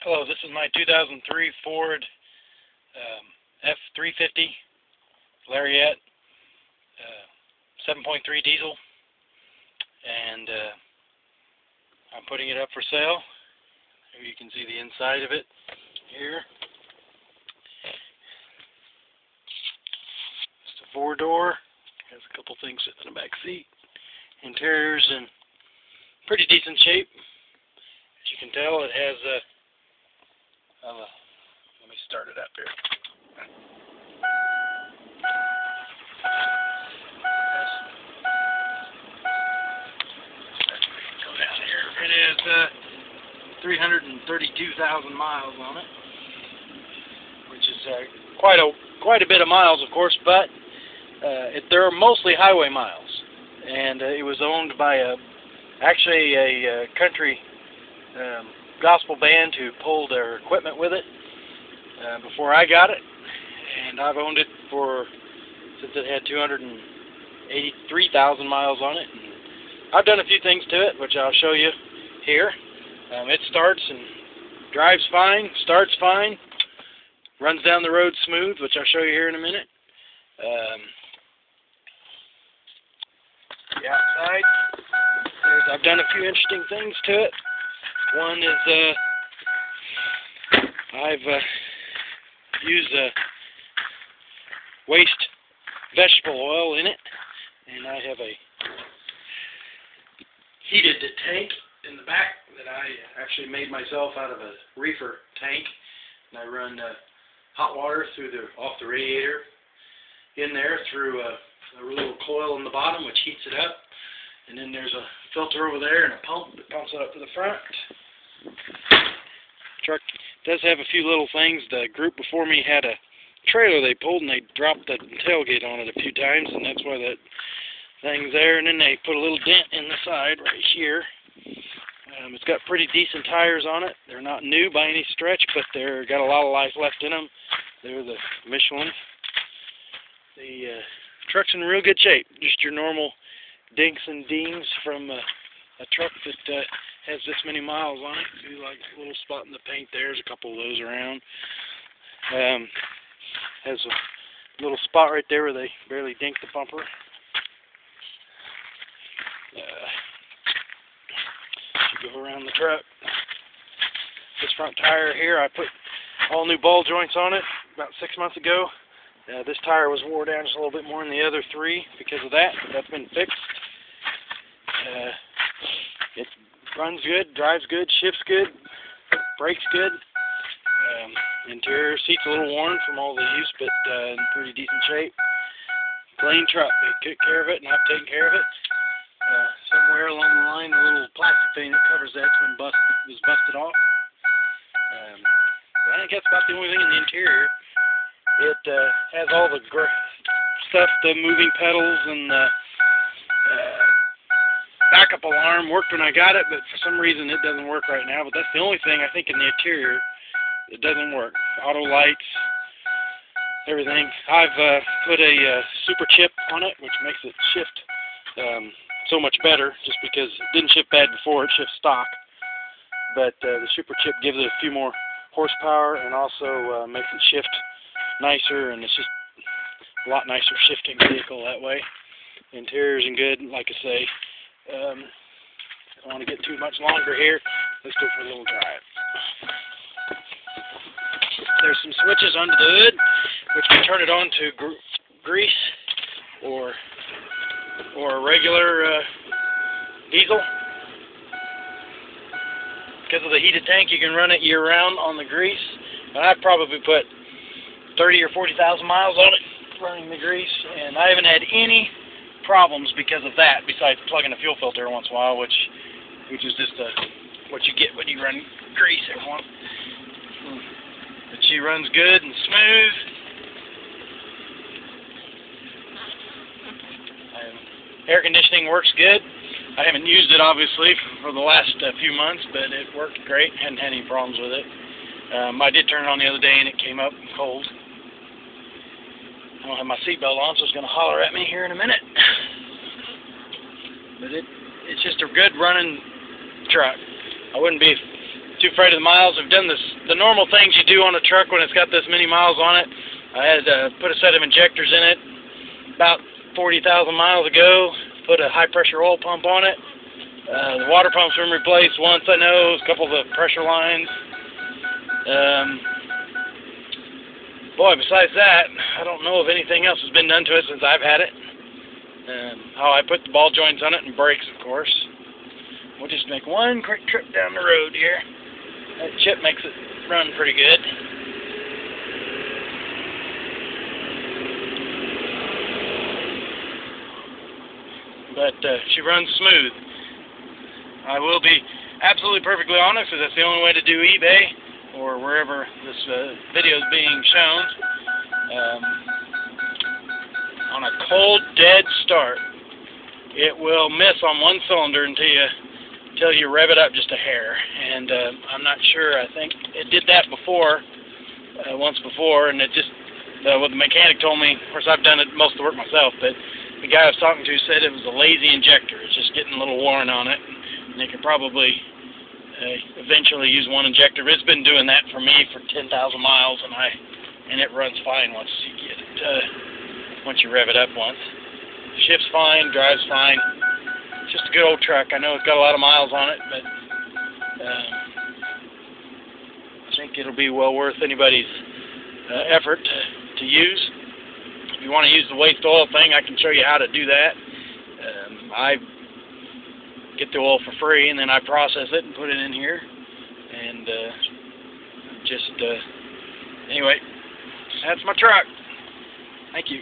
Hello, this is my 2003 Ford F-350 Lariat 7.3 diesel, and I'm putting it up for sale. Here you can see the inside of it here. It's a four-door, has a couple things sitting in the back seat. Interior's in pretty decent shape. As you can tell, it has a let me start it up here. Go down here. It is 332,000 miles on it, which is quite a bit of miles, of course. But there are mostly highway miles, and it was owned by actually a country gospel band who pulled their equipment with it before I got it, and I've owned it since it had 283,000 miles on it. And I've done a few things to it, which I'll show you here. It starts and drives fine, starts fine, runs down the road smooth, which I'll show you here in a minute. The outside, I've done a few interesting things to it. One is I've used waste vegetable oil in it, and I have a heated tank in the back that I actually made myself out of a reefer tank, and I run hot water off the radiator in there through a little coil in the bottom, which heats it up, and then there's a filter over there and a pump that pumps it up to the front. Truck does have a few little things. The group before me had a trailer they pulled, and they dropped the tailgate on it a few times, and that's why that thing's there. And then they put a little dent in the side right here. It's got pretty decent tires on it. They're not new by any stretch, but they're got a lot of life left in them. They're the Michelin. The truck's in real good shape. Just your normal dinks and dings from a truck that has this many miles on it. See, like a little spot in the paint there. There's a couple of those around. Has a little spot right there where they barely dinked the bumper. Go around the truck. This front tire here, I put all new ball joints on it about 6 months ago. This tire was wore down just a little bit more than the other three because of that. That's been fixed. It runs good, drives good, shifts good, brakes good. Interior seat's a little worn from all the use, but in pretty decent shape. Clean truck. They took care of it, and I've taken care of it. Somewhere along the line, the little plastic thing that covers that's been was busted off. I think that's about the only thing in the interior. It has all the stuff, the moving pedals and the backup alarm worked when I got it, but for some reason it doesn't work right now. But that's the only thing I think in the interior that doesn't work. Auto lights, everything. I've put a super chip on it, which makes it shift so much better, just because it didn't shift bad before, it shifts stock. But the super chip gives it a few more horsepower and also makes it shift nicer, and it's just a lot nicer shifting vehicle that way. The interior's in good, like I say. I don't want to get too much longer here. Let's go for a little drive. There's some switches under the hood, which can turn it on to grease or a regular diesel. Because of the heated tank, you can run it year-round on the grease. And I've probably put 30 or 40,000 miles on it running the grease, and I haven't had any problems because of that, besides plugging a fuel filter once in a while, which is just what you get when you run grease every once. But she runs good and smooth. Air conditioning works good. I haven't used it, obviously, for the last few months, but it worked great. Hadn't had any problems with it. I did turn it on the other day, and it came up cold. I don't have my seatbelt on, so it's going to holler at me here in a minute. But it's just a good running truck. I wouldn't be too afraid of the miles. I've done the normal things you do on a truck when it's got this many miles on it. I had put a set of injectors in it about 40,000 miles ago. Put a high pressure oil pump on it. The water pump's been replaced once, I know. A couple of the pressure lines. Boy, besides that, I don't know if anything else has been done to it since I've had it. I put the ball joints on it and brakes, of course. We'll just make one quick trip down the road here. That chip makes it run pretty good. But she runs smooth. I will be absolutely perfectly honest, because that's the only way to do eBay or wherever this video is being shown. On a cold, dead start, it will miss on one cylinder until you rev it up just a hair. And I'm not sure. I think it did that before, once before, and it just what the mechanic told me. Of course, I've done most of the work myself, but the guy I was talking to said it was a lazy injector. It's just getting a little worn on it, and they could probably eventually use one injector. It's been doing that for me for 10,000 miles, and it runs fine once you get it. Once you rev it up once. Shifts fine, drives fine. It's just a good old truck. I know it's got a lot of miles on it, but I think it'll be well worth anybody's effort to use. If you want to use the waste oil thing, I can show you how to do that. I get the oil for free, and then I process it and put it in here. And anyway, that's my truck. Thank you.